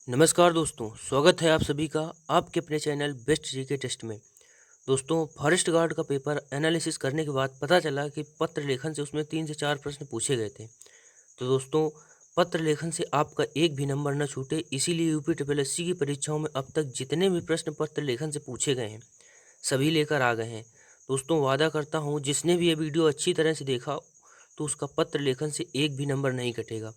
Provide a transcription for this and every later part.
नमस्कार दोस्तों, स्वागत है आप सभी का आपके अपने चैनल बेस्ट जीके टेस्ट में। दोस्तों, फॉरेस्ट गार्ड का पेपर एनालिसिस करने के बाद पता चला कि पत्र लेखन से उसमें 3 से 4 प्रश्न पूछे गए थे। तो दोस्तों, पत्र लेखन से आपका एक भी नंबर न छूटे, इसीलिए यूपी ट्रिपल एससी की परीक्षाओं में अब तक जितने भी प्रश्न पत्र लेखन से पूछे गए हैं, सभी लेकर आ गए हैं। दोस्तों, वादा करता हूँ जिसने भी ये वीडियो अच्छी तरह से देखा, तो उसका पत्र लेखन से एक भी नंबर नहीं कटेगा।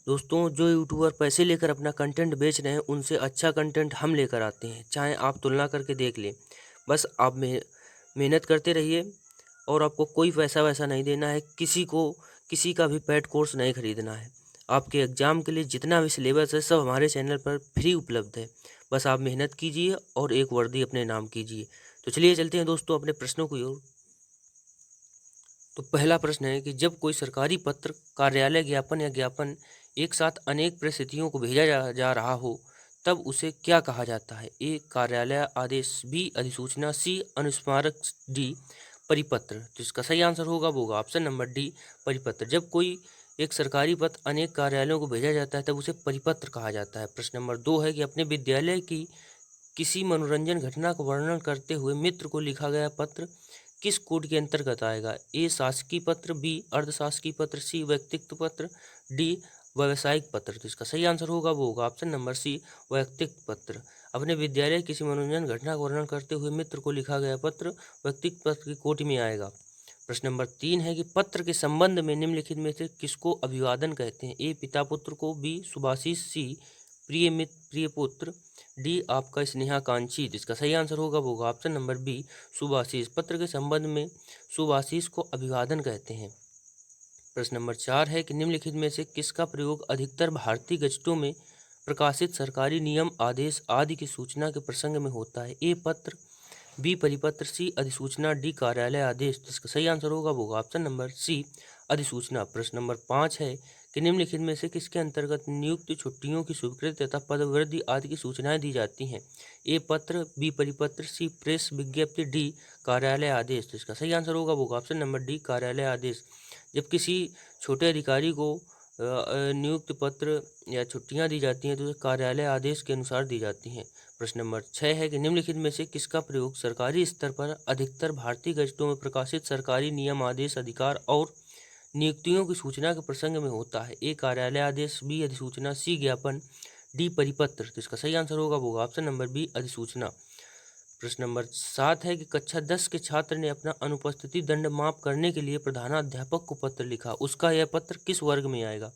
दोस्तों, जो यूट्यूबर पैसे लेकर अपना कंटेंट बेच रहे हैं, उनसे अच्छा कंटेंट हम लेकर आते हैं, चाहे आप तुलना करके देख लें। बस आप मेहनत करते रहिए और आपको कोई पैसा वैसा नहीं देना है, किसी का भी पेड कोर्स नहीं खरीदना है। आपके एग्ज़ाम के लिए जितना भी सिलेबस है, सब हमारे चैनल पर फ्री उपलब्ध है। बस आप मेहनत कीजिए और एक वर्दी अपने नाम कीजिए। तो चलिए चलते हैं दोस्तों अपने प्रश्नों की ओर। तो पहला प्रश्न है कि जब कोई सरकारी पत्र, कार्यालय ज्ञापन या ज्ञापन एक साथ अनेक परिस्थितियों को भेजा जा रहा हो, तब उसे क्या कहा जाता है? ए कार्यालय आदेश, बी अधिसूचना, सी अनुस्मारक, डी परिपत्र। तो इसका सही आंसर होगा ऑप्शन नंबर डी परिपत्र। जब कोई एक सरकारी पत्र अनेक कार्यालयों को भेजा जाता है, तब उसे परिपत्र कहा जाता है। प्रश्न नंबर 2 है कि अपने विद्यालय की किसी मनोरंजन घटना का वर्णन करते हुए मित्र को लिखा गया पत्र किस कोड के अंतर्गत आएगा? ए शासकीय पत्र, बी अर्धशासकीय पत्र, सी व्यक्तिगत पत्र, डी व्यावसायिक पत्र। तो इसका सही आंसर होगा ऑप्शन नंबर सी व्यक्तिगत पत्र। अपने विद्यालय किसी मनोरंजन घटना का वर्णन करते हुए मित्र को लिखा गया पत्र व्यक्तिगत पत्र की कोटि में आएगा। प्रश्न नंबर 3 है कि पत्र के संबंध में निम्नलिखित में से किसको अभिवादन कहते हैं? ए पिता पुत्र को, बी सुभाषिस, सी प्रिय मित्र प्रिय पुत्र, डी आपका स्नेहाकांक्षी। इसका सही आंसर होगा ऑप्शन नंबर बी सुभाषिस। पत्र के संबंध में सुभाषिस को अभिवादन कहते हैं। प्रश्न नंबर 4 है कि निम्नलिखित में से किसका प्रयोग अधिकतर भारतीय गजटों में प्रकाशित सरकारी नियम, आदेश आदि की सूचना के प्रसंग में होता है? ए पत्र, बी परिपत्र, सी अधिसूचना, डी कार्यालय आदेश। जिसका सही आंसर होगा ऑप्शन नंबर सी अधिसूचना। प्रश्न नंबर 5 है कि निम्नलिखित में से किसके अंतर्गत नियुक्त छुट्टियों की स्वीकृति तथा पदवृद्धि आदि की सूचनाएं दी जाती हैं? ए पत्र, बी परिपत्र, सी प्रेस विज्ञप्ति, डी कार्यालय आदेश। तो इसका सही आंसर होगा ऑप्शन नंबर डी कार्यालय आदेश। जब किसी छोटे अधिकारी को नियुक्त पत्र या छुट्टियां दी जाती हैं, तो कार्यालय आदेश के अनुसार दी जाती हैं। प्रश्न नंबर 6 है कि निम्नलिखित में से किसका प्रयोग सरकारी स्तर पर अधिकतर भारतीय गजटों में प्रकाशित सरकारी नियम, आदेश, अधिकार और नियुक्तियों की सूचना के प्रसंग में होता है? ए कार्यालय आदेश, बी अधिसूचना, सी ज्ञापन, डी परिपत्र। तो इसका सही आंसर होगा ऑप्शन नंबर बी अधिसूचना। प्रश्न नंबर 7 है कि कक्षा 10 के छात्र ने अपना अनुपस्थिति दंड माफ करने के लिए प्रधानाध्यापक को पत्र लिखा, उसका यह पत्र किस वर्ग में आएगा?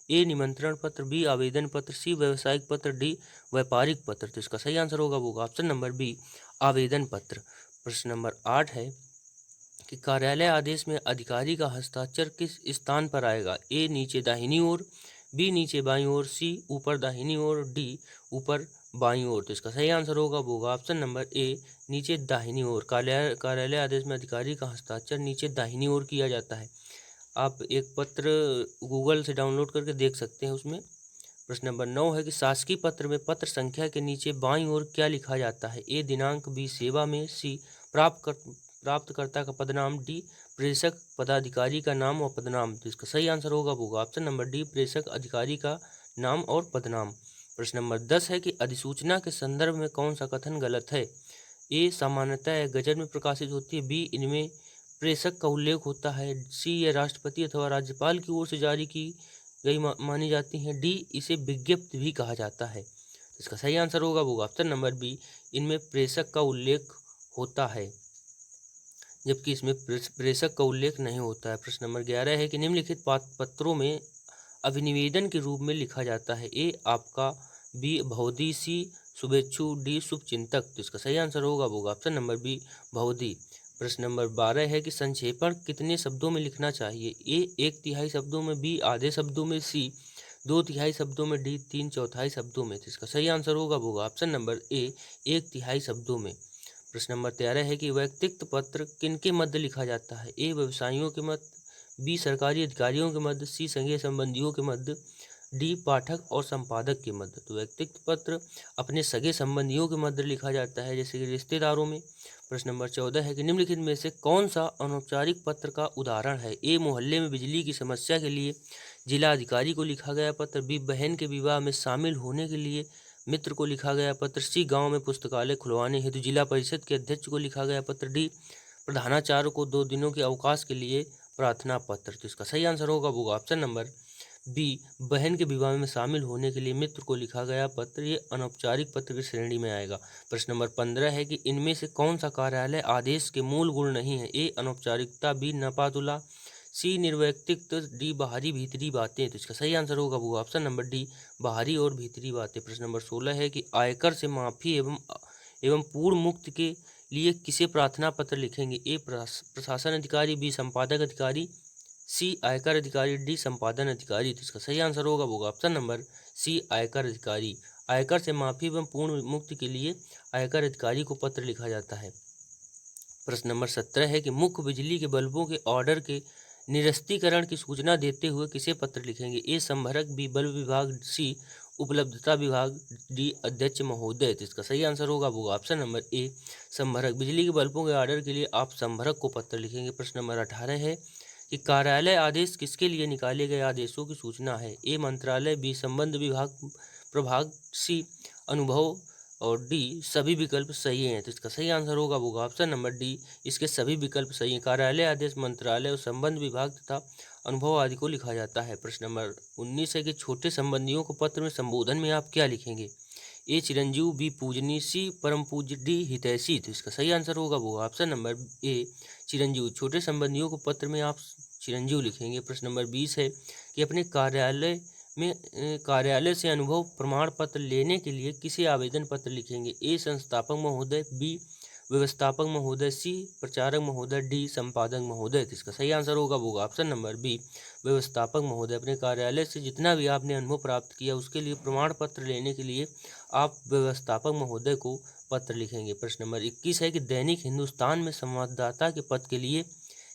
ए निमंत्रण पत्र, बी आवेदन पत्र, सी व्यावसायिक पत्र, डी व्यापारिक पत्र। तो इसका सही आंसर होगा ऑप्शन नंबर बी आवेदन पत्र। प्रश्न नंबर 8 है कि कार्यालय आदेश में अधिकारी का हस्ताक्षर किस स्थान पर आएगा? ए नीचे दाहिनी ओर, बी नीचे बाईं ओर, सी ऊपर दाहिनी ओर, डी ऊपर बाईं ओर। तो इसका सही आंसर होगा ऑप्शन नंबर ए नीचे दाहिनी ओर। कार्यालय आदेश में अधिकारी का हस्ताक्षर नीचे दाहिनी ओर किया जाता है। आप एक पत्र गूगल से डाउनलोड करके देख सकते हैं उसमें। प्रश्न नंबर 9 है कि शासकीय पत्र में पत्र संख्या के नीचे बाईं ओर क्या लिखा जाता है? ए दिनांक, बी सेवा में, सी प्राप्तकर्ता का पदनाम, डी प्रेषक पदाधिकारी का नाम और पदनाम। तो इसका सही आंसर होगा ऑप्शन नंबर डी प्रेषक अधिकारी का नाम और पदनाम। प्रश्न नंबर 10 है कि अधिसूचना के संदर्भ में कौन सा कथन गलत है? ए सामान्यतः गजट में प्रकाशित होती है, बी इनमें प्रेषक का उल्लेख होता है, सी ये राष्ट्रपति अथवा राज्यपाल की ओर से जारी की गई मानी जाती हैं, डी इसे विज्ञप्ति भी कहा जाता है। इसका सही आंसर होगा ऑप्शन नंबर बी इनमें प्रेषक का उल्लेख होता है, जबकि इसमें प्रेषक का उल्लेख नहीं होता है। प्रश्न नंबर 11 है कि निम्नलिखित पत्रों में अभिनिवेदन के रूप में लिखा जाता है? ए आपका, बी भौदी, सी शुभेच्छु, डी शुभचिंतक। तो इसका सही आंसर होगा ऑप्शन नंबर बी भौदी। प्रश्न नंबर 12 है कि संक्षेपण कितने शब्दों में लिखना चाहिए? ए 1/3 शब्दों में, बी आधे शब्दों में, सी 2/3 शब्दों में, डी 3/4 शब्दों में। तो इसका सही आंसर होगा ऑप्शन नंबर ए 1/3 शब्दों में। प्रश्न नंबर 13 है कि व्यक्तिगत पत्र किनके मध्य लिखा जाता है? ए व्यवसायियों के मध्य, बी सरकारी अधिकारियों के मध्य, सी संघीय संबंधियों के मध्य, डी पाठक और संपादक के मध्य। तो व्यक्तिगत पत्र अपने सगे संबंधियों के मध्य लिखा जाता है, जैसे कि रिश्तेदारों में। प्रश्न नंबर 14 है कि निम्नलिखित में से कौन सा अनौपचारिक पत्र का उदाहरण है? ए मोहल्ले में बिजली की समस्या के लिए जिला अधिकारी को लिखा गया पत्र, बी बहन के विवाह में शामिल होने के लिए मित्र को लिखा गया पत्र। सी, गांव में पुस्तकालय खुलवाने हेतु जिला परिषद के अध्यक्ष को लिखा गया पत्र। डी, प्रधानाचार्य को 2 दिनों के अवकाश के लिए प्रार्थना पत्र। तो इसका सही आंसर होगा वो ऑप्शन नंबर बी, बहन के विवाह में शामिल होने के लिए मित्र को लिखा गया पत्र। ये अनौपचारिक पत्र की श्रेणी में आएगा। प्रश्न नंबर 15 है कि इनमें से कौन सा कार्यालय आदेश के मूल गुण नहीं है। ए, अनौपचारिकता। बी, नपातुला। सी, निर्वैयक्तिक। डी, बाहरी भीतरी बातें। तो इसका सही आंसर होगा वो ऑप्शन नंबर डी, बाहरी और भीतरी बातें। प्रश्न नंबर 16 है कि आयकर से माफी एवं पूर्ण मुक्त के लिए किसे प्रार्थना पत्र लिखेंगे। ए, प्रशासन अधिकारी। बी, संपादक अधिकारी। सी, आयकर अधिकारी। डी, संपादन अधिकारी। तो इसका सही आंसर होगा वो ऑप्शन नंबर सी, आयकर अधिकारी। आयकर से माफी एवं पूर्ण मुक्ति के लिए आयकर अधिकारी को पत्र लिखा जाता है। प्रश्न नंबर 17 है कि मुख्य बिजली के बल्बों के ऑर्डर के निरस्तीकरण की सूचना देते हुए किसे पत्र लिखेंगे। ए, संभरक। बी, बल्ब विभाग। सी, उपलब्धता विभाग। डी, अध्यक्ष महोदय। तो इसका सही आंसर होगा वो ऑप्शन नंबर ए, संभरक। बिजली के बल्बों के ऑर्डर के लिए आप संभरक को पत्र लिखेंगे। प्रश्न नंबर 18 है कि कार्यालय आदेश किसके लिए निकाले गए आदेशों की सूचना है। ए, मंत्रालय। बी, संबंध विभाग प्रभाग। सी, अनुभव। और डी, सभी विकल्प सही हैं। तो इसका सही आंसर होगा वो ऑप्शन नंबर डी, इसके सभी विकल्प सही हैं। कार्यालय आदेश मंत्रालय और संबंध विभाग तथा अनुभव आदि को लिखा जाता है। प्रश्न नंबर 19 है कि छोटे संबंधियों को पत्र में संबोधन में आप क्या लिखेंगे। ए, चिरंजीव। बी, पूजनी। सी, परम पूज्य। डी, हितैषी। तो इसका सही आंसर होगा वो ऑप्शन नंबर ए, चिरंजीव। छोटे संबंधियों को पत्र में आप चिरंजीव लिखेंगे। प्रश्न नंबर 20 है कि अपने कार्यालय से अनुभव प्रमाण पत्र लेने के लिए किसे आवेदन पत्र लिखेंगे। ए, संस्थापक महोदय। बी, व्यवस्थापक महोदय। सी, प्रचारक महोदय। डी, संपादक महोदय। तो इसका सही आंसर होगा वो ऑप्शन नंबर बी, व्यवस्थापक महोदय। अपने कार्यालय से जितना भी आपने अनुभव प्राप्त किया उसके लिए प्रमाण पत्र लेने के लिए आप व्यवस्थापक महोदय को पत्र लिखेंगे। प्रश्न नंबर 21 है कि दैनिक हिंदुस्तान में संवाददाता के पद के लिए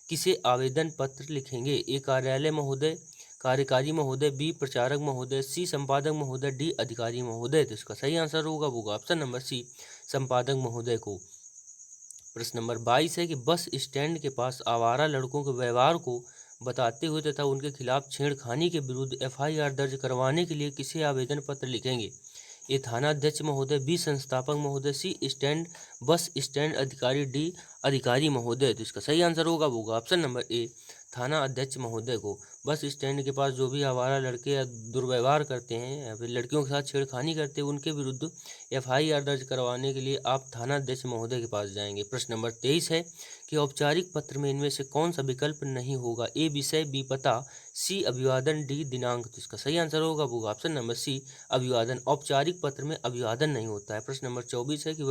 किसे आवेदन पत्र लिखेंगे। ए, कार्यालय महोदय, कार्यकारी महोदय। बी, प्रचारक महोदय। सी, संपादक महोदय। डी, अधिकारी महोदय। तो इसका सही आंसर होगा वो ऑप्शन नंबर सी, संपादक महोदय को। प्रश्न नंबर 22 है कि बस स्टैंड के पास आवारा लड़कों के व्यवहार को बताते हुए तथा उनके खिलाफ छेड़खानी के विरुद्ध FIR दर्ज करवाने के लिए किसे आवेदन पत्र लिखेंगे। ए, थाना अध्यक्ष महोदय। बी, संस्थापक महोदय। सी, बस स्टैंड अधिकारी। डी, अधिकारी महोदय। तो इसका सही आंसर होगा वो ऑप्शन नंबर ए, थाना अध्यक्ष महोदय को। बस स्टैंड के पास जो भी आवारा लड़के या दुर्व्यवहार करते हैं या फिर लड़कियों के साथ छेड़खानी करते हैं उनके विरुद्ध FIR दर्ज करवाने के लिए आप थाना अध्यक्ष महोदय के पास जाएंगे। प्रश्न नंबर 23 है कि औपचारिक पत्र में इनमें से कौन सा विकल्प नहीं होगा। ए, विषय। बी, पता। सी, अभिवादन। डी, दिनांक। तो इसका सही आंसर होगा वो ऑप्शन नंबर सी, अभिवादन। औपचारिक पत्र में अभिवादन नहीं होता है। प्रश्न नंबर 24 है कि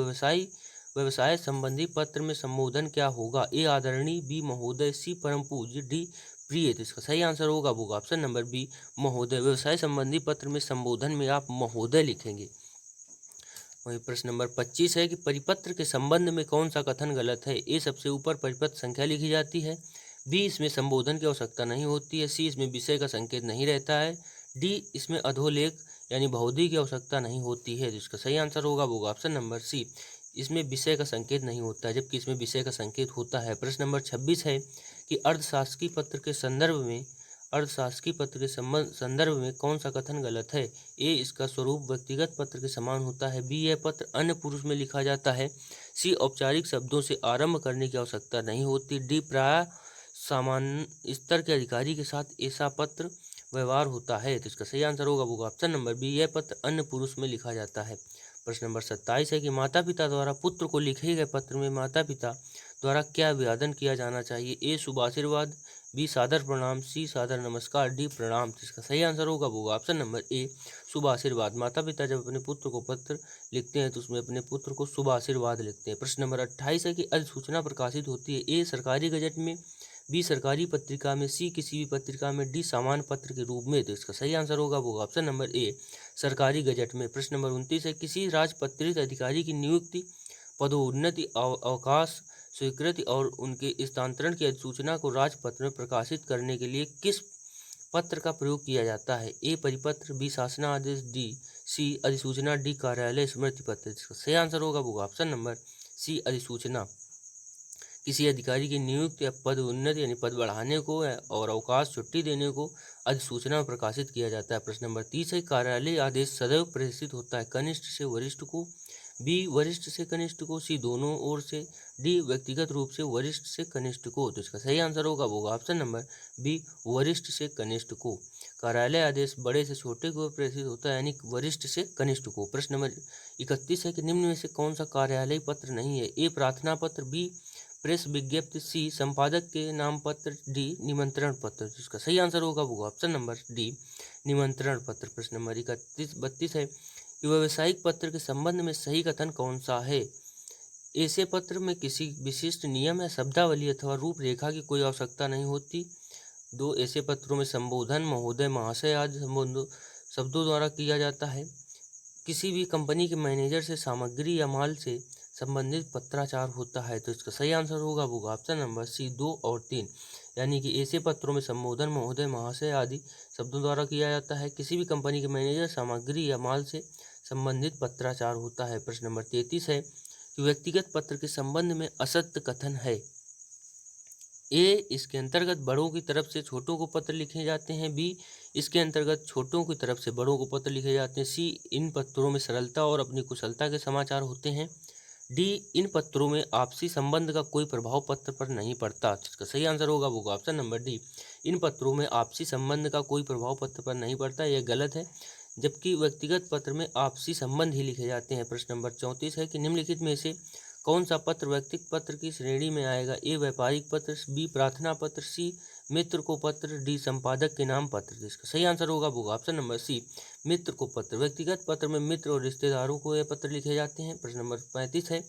व्यवसाय संबंधी पत्र में संबोधन क्या होगा। ए, आदरणीय। बी, महोदय। सी, परम पूज्य। डी, प्रिय। तो इसका सही आंसर होगा वो ऑप्शन नंबर बी, महोदय। व्यवसाय संबंधी पत्र में संबोधन में आप महोदय लिखेंगे। वही प्रश्न नंबर 25 है कि परिपत्र के संबंध में कौन सा कथन गलत है। ए, सबसे ऊपर परिपत्र संख्या लिखी जाती है। बी, इसमें संबोधन की आवश्यकता नहीं होती है। सी, इसमें विषय का संकेत नहीं रहता है। डी, इसमें अधोलेख यानी बहुधि की आवश्यकता नहीं होती है। जिसका सही आंसर होगा वो ऑप्शन नंबर सी, इसमें विषय का संकेत नहीं होता है जबकि इसमें विषय का संकेत होता है। प्रश्न नंबर 26 है कि अर्धशासकीय पत्र के संदर्भ में कौन सा कथन गलत है। ए, इसका स्वरूप व्यक्तिगत पत्र के समान होता है। बी, यह पत्र अन्य पुरुष में लिखा जाता है। सी, औपचारिक शब्दों से आरंभ करने की आवश्यकता नहीं होती। डी, प्राय सामान्य स्तर के अधिकारी के साथ ऐसा पत्र व्यवहार होता है। तो इसका सही आंसर होगा वो ऑप्शन नंबर बी, यह पत्र अन्य पुरुष में लिखा जाता है। प्रश्न नंबर 27 है कि माता पिता द्वारा पुत्र को लिखे गए पत्र में माता पिता द्वारा क्या अभिवादन किया जाना चाहिए। ए, शुभ आशीर्वाद। बी, सादर प्रणाम। सी, सादर नमस्कार। डी, प्रणाम। तो इसका सही आंसर होगा वो ऑप्शन नंबर ए, शुभ आशीर्वाद। माता पिता जब अपने पुत्र को पत्र लिखते हैं तो उसमें अपने पुत्र को शुभ आशीर्वाद लिखते हैं। प्रश्न नंबर 28 है कि अधिसूचना प्रकाशित होती है। ए, सरकारी गजट में। बी, सरकारी पत्रिका में। सी, किसी भी पत्रिका में। डी, सामान्य पत्र के रूप में। तो इसका सही आंसर होगा वो ऑप्शन नंबर ए, सरकारी गजट में। प्रश्न नंबर 29 है किसी राजपत्रित अधिकारी की नियुक्ति, पदोन्नति, अवकाश, स्वीकृति और उनके स्थानांतरण की अधिसूचना को राजपत्र में प्रकाशित करने के लिए किस पत्र का प्रयोग किया जाता है। ए, परिपत्र। बी, शासनादेश। डी, सी, अधिसूचना। डी, कार्यालय स्मृति पत्र। इसका सही आंसर होगा वो ऑप्शन नंबर सी, अधिसूचना। किसी अधिकारी की नियुक्ति या पद उन्नति यानी पद बढ़ाने को और अवकाश छुट्टी देने को अधिसूचना में प्रकाशित किया जाता है। प्रश्न नंबर 30 है, कार्यालय आदेश सदैव प्रेषित होता है कनिष्ठ से वरिष्ठ को, बी वरिष्ठ से कनिष्ठ को, सी दोनों ओर से, डी व्यक्तिगत रूप से वरिष्ठ से कनिष्ठ को। तो इसका सही आंसर होगा ऑप्शन नंबर बी, वरिष्ठ से कनिष्ठ को। कार्यालय आदेश बड़े से छोटे को प्रेषित होता है यानी वरिष्ठ से कनिष्ठ को। प्रश्न नंबर 31 है कि निम्न में से कौन सा कार्यालय पत्र नहीं है? ए प्रार्थना पत्र, बी प्रेस विज्ञप्ति, सी संपादक के नाम पत्र, डी निमंत्रण पत्र। जिसका सही आंसर होगा वो ऑप्शन नंबर डी, निमंत्रण पत्र। प्रश्न नंबर 32 है कि व्यावसायिक पत्र के संबंध में सही कथन कौन सा है? ऐसे पत्र में किसी विशिष्ट नियम या शब्दावली अथवा रूपरेखा की कोई आवश्यकता नहीं होती। दो, ऐसे पत्रों में संबोधन महोदय, महाशय आदि शब्दों द्वारा किया जाता है। किसी भी कंपनी के मैनेजर से सामग्री या माल से संबंधित पत्राचार होता है। तो इसका सही आंसर होगा वो ऑप्शन नंबर सी, 2 और 3, यानी कि ऐसे पत्रों में संबोधन महोदय, महाशय आदि शब्दों द्वारा किया जाता है। किसी भी कंपनी के मैनेजर सामग्री या माल से संबंधित पत्राचार होता है। प्रश्न नंबर 33 है कि व्यक्तिगत पत्र के संबंध में असत्य कथन है। ए, इसके अंतर्गत बड़ों की तरफ से छोटों को पत्र लिखे जाते हैं। बी, इसके अंतर्गत छोटों की तरफ से बड़ों को पत्र लिखे जाते हैं। सी, इन पत्रों में सरलता और अपनी कुशलता के समाचार होते हैं। डी, इन पत्रों में आपसी संबंध का कोई प्रभाव पत्र पर नहीं पड़ता। इसका सही आंसर होगा वो ऑप्शन नंबर डी, इन पत्रों में आपसी संबंध का कोई प्रभाव पत्र पर नहीं पड़ता। यह गलत है, जबकि व्यक्तिगत पत्र में आपसी संबंध ही लिखे जाते हैं। प्रश्न नंबर 34 है कि निम्नलिखित में से कौन सा पत्र व्यक्तिगत पत्र की श्रेणी में आएगा? ए व्यापारिक पत्र, बी प्रार्थना पत्र, सी मित्र को पत्र, डी संपादक के नाम पत्र। इसका सही आंसर होगा वो ऑप्शन नंबर सी, मित्र को पत्र। व्यक्तिगत पत्र में मित्र और रिश्तेदारों को यह पत्र लिखे जाते हैं। प्रश्न नंबर 35 है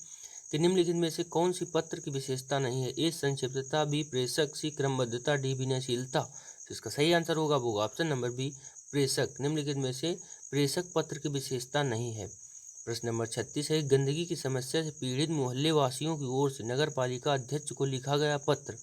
कि निम्नलिखित में से कौन सी पत्र की विशेषता नहीं है? ए संक्षिप्तता, बी प्रेषक, सी क्रमबद्धता, डी विनयशीलता। तो इसका सही आंसर होगा वो ऑप्शन नंबर बी, प्रेषक। निम्नलिखित में से प्रेषक पत्र की विशेषता नहीं है। प्रश्न नंबर 36 है, गंदगी की समस्या से पीड़ित मोहल्ले वासियों की ओर से नगर पालिका अध्यक्ष को लिखा गया पत्र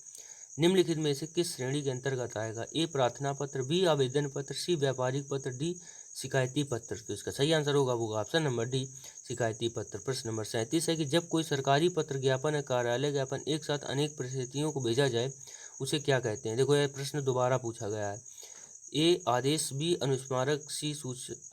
निम्नलिखित में से किस श्रेणी के अंतर्गत आएगा? ए प्रार्थना पत्र, बी आवेदन पत्र, सी व्यापारिक पत्र, डी शिकायती पत्र। तो इसका सही आंसर होगा वो ऑप्शन नंबर डी, शिकायती पत्र। प्रश्न नंबर 37 है कि जब कोई सरकारी पत्र, ज्ञापन या कार्यालय ज्ञापन एक साथ अनेक परिस्थितियों को भेजा जाए उसे क्या कहते हैं? देखो यह प्रश्न दोबारा पूछा गया है। ए आदेश, बी अनुस्मारक, सी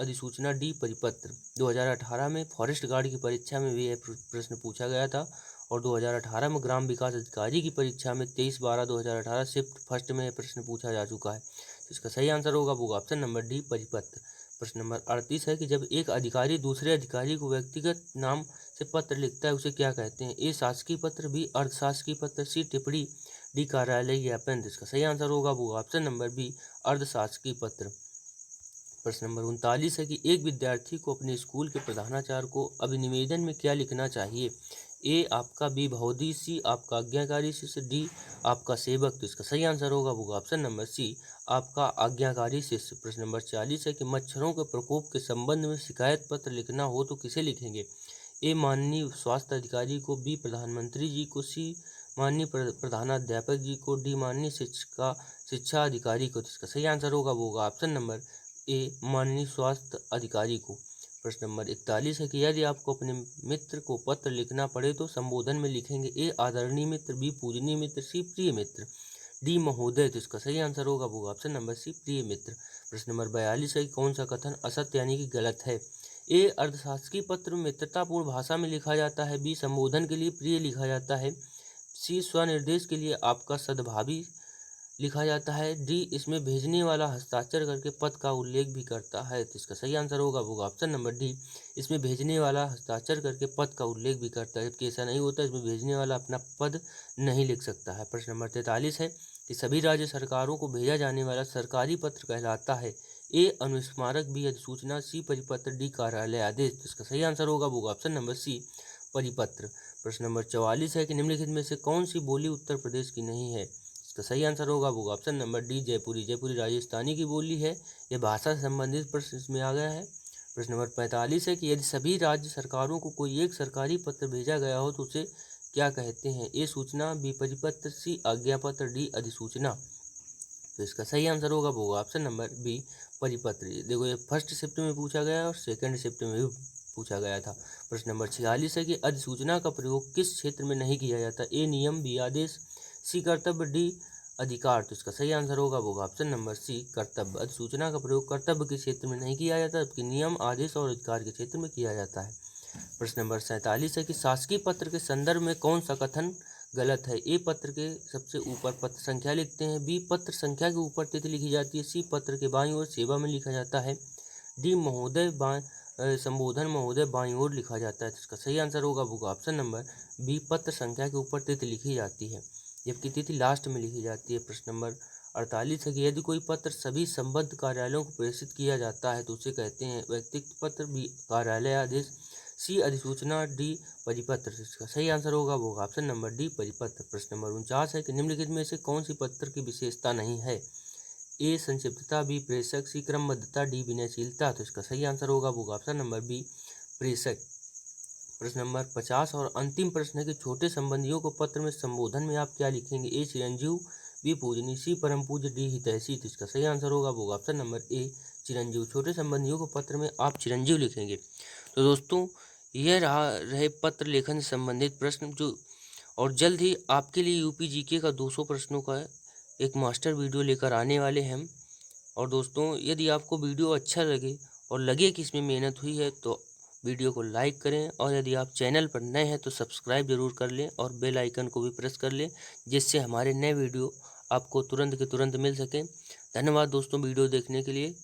अधिसूचना, डी परिपत्र। 2018 में फॉरेस्ट गार्ड की परीक्षा में भी यह प्रश्न पूछा गया था और 2018 में ग्राम विकास अधिकारी की परीक्षा में 23/12/2018 शिफ्ट फर्स्ट में यह प्रश्न पूछा जा चुका है। तो इसका सही आंसर होगा वो ऑप्शन नंबर डी, परिपत्र। प्रश्न नंबर 38 है कि जब एक अधिकारी दूसरे अधिकारी को व्यक्तिगत नाम से पत्र लिखता है उसे क्या कहते हैं? ए शासकीय पत्र, बी अर्धशासकीय पत्र, सी टिप्पणी, डी कार्यालय ज्ञापन। इसका सही आंसर होगा वो ऑप्शन नंबर बी, अर्धशासकीय पत्र। प्रश्न नंबर 39 है कि एक विद्यार्थी को अपने स्कूल के प्रधानाचार्य को अभिनिवेदन में क्या लिखना चाहिए? ए आपका, बी भौदी, सी आपका आज्ञाकारी शिष्य, डी आपका सेवक। तो इसका सही आंसर होगा वो ऑप्शन नंबर सी, आपका आज्ञाकारी शिष्य। प्रश्न नंबर 40 है कि मच्छरों के प्रकोप के संबंध में शिकायत पत्र लिखना हो तो किसे लिखेंगे? ए माननीय स्वास्थ्य अधिकारी को, बी प्रधानमंत्री जी को, सी माननीय प्रधानाध्यापक जी को, डी माननीय शिक्षा अधिकारी को। तो इसका सही आंसर होगा वो ऑप्शन नंबर ए, माननीय स्वास्थ्य अधिकारी को। प्रश्न नंबर 41 है कि यदि आपको अपने मित्र को पत्र लिखना पड़े तो संबोधन में लिखेंगे? ए आदरणीय मित्र, बी पूजनीय मित्र, सी प्रिय मित्र, डी महोदय। तो इसका सही आंसर होगा वो ऑप्शन नंबर सी, प्रिय मित्र। प्रश्न नंबर 42 है कि कौन सा कथन असत्य यानी कि गलत है? ए अर्धशासकीय पत्र में मित्रतापूर्ण भाषा में लिखा जाता है, बी संबोधन के लिए प्रिय लिखा जाता है, सी स्वनिर्देश के लिए आपका सद्भावी लिखा जाता है, डी इसमें भेजने वाला हस्ताक्षर करके पद का उल्लेख भी करता है। तो इसका सही आंसर होगा वो ऑप्शन नंबर डी, इसमें भेजने वाला हस्ताक्षर करके पद का उल्लेख भी करता है, जबकि ऐसा नहीं होता, इसमें भेजने वाला अपना पद नहीं लिख सकता है। प्रश्न नंबर 43 है कि सभी राज्य सरकारों को भेजा जाने वाला सरकारी पत्र कहलाता है? ए अनुस्मारक, बी अधिसूचना, सी परिपत्र, डी कार्यालय आदेश। तो इसका सही आंसर होगा वो ऑप्शन नंबर सी, परिपत्र। प्रश्न नंबर 44 है कि निम्नलिखित में से कौन सी बोली उत्तर प्रदेश की नहीं है? इसका सही आंसर होगा वो ऑप्शन नंबर डी, जयपुरी। जयपुरी राजस्थानी की बोली है, यह भाषा से संबंधित प्रश्न इसमें आ गया है। प्रश्न नंबर 45 है कि यदि सभी राज्य सरकारों को कोई एक सरकारी पत्र भेजा गया हो तो उसे क्या कहते हैं? ए सूचना, बी परिपत्र, सी आज्ञा पत्र, डी अधिसूचना। तो इसका सही आंसर होगा वो ऑप्शन नंबर बी, परिपत्र। देखो ये फर्स्ट शिफ्ट में पूछा गया है और सेकंड शिफ्ट में भी पूछा गया था। प्रश्न नंबर 46 है कि अधिसूचना का प्रयोग किस क्षेत्र में नहीं किया जाता? ए नियम, बी आदेश, सी कर्तव्य, डी अधिकार। तो इसका सही आंसर होगा वो ऑप्शन नंबर सी कर्तव्य। अधिसूचना का प्रयोग कर्तव्य के क्षेत्र में नहीं किया जाता, जबकि नियम, आदेश और अधिकार के क्षेत्र में किया जाता है। प्रश्न नंबर 47 है कि शासकीय पत्र के संदर्भ में कौन सा कथन गलत है? ए पत्र के सबसे ऊपर पत्र संख्या लिखते हैं, बी पत्र संख्या के ऊपर तिथि लिखी जाती है, सी पत्र के बाईं ओर सेवा में लिखा जाता है, डी महोदय संबोधन महोदय बाईं ओर लिखा जाता है। तो इसका सही आंसर होगा वो ऑप्शन नंबर बी पत्र संख्या के ऊपर तिथि लिखी जाती है, जबकि तिथि लास्ट में लिखी जाती है। प्रश्न नंबर 48 है कि यदि कोई पत्र सभी संबद्ध कार्यालयों को प्रेषित किया जाता है तो उसे कहते हैं व्यक्तिगत पत्र, बी कार्यालय आदेश, सी अधिसूचना, डी परिपत्र। इसका सही आंसर होगा वो ऑप्शन नंबर डी परिपत्र। प्रश्न नंबर 49 है कि निम्नलिखित में से कौन सी पत्र की विशेषता नहीं है? ए संक्षिप्तता, बी प्रेषक, सी क्रमबद्धता, डी विनयशीलता। तो इसका सही आंसर होगा वो ऑप्शन नंबर बी प्रेषक। प्रश्न नंबर 50 और अंतिम प्रश्न है कि छोटे संबंधियों को पत्र में संबोधन में आप क्या लिखेंगे? ए चिरंजीव, बी पूजनी, सी परम पूज्य, डी हितैषी। तो इसका सही आंसर होगा वो ऑप्शन नंबर ए चिरंजीव। छोटे संबंधियों को पत्र में आप चिरंजीव लिखेंगे। तो दोस्तों यह रहे पत्र लेखन से संबंधित प्रश्न जो, और जल्द ही आपके लिए यूपी जीके का 200 प्रश्नों का एक मास्टर वीडियो लेकर आने वाले हैं हम। और दोस्तों यदि आपको वीडियो अच्छा लगे और लगे कि इसमें मेहनत हुई है तो वीडियो को लाइक करें, और यदि आप चैनल पर नए हैं तो सब्सक्राइब जरूर कर लें और बेल आइकन को भी प्रेस कर लें, जिससे हमारे नए वीडियो आपको तुरंत के तुरंत मिल सकें। धन्यवाद दोस्तों वीडियो देखने के लिए।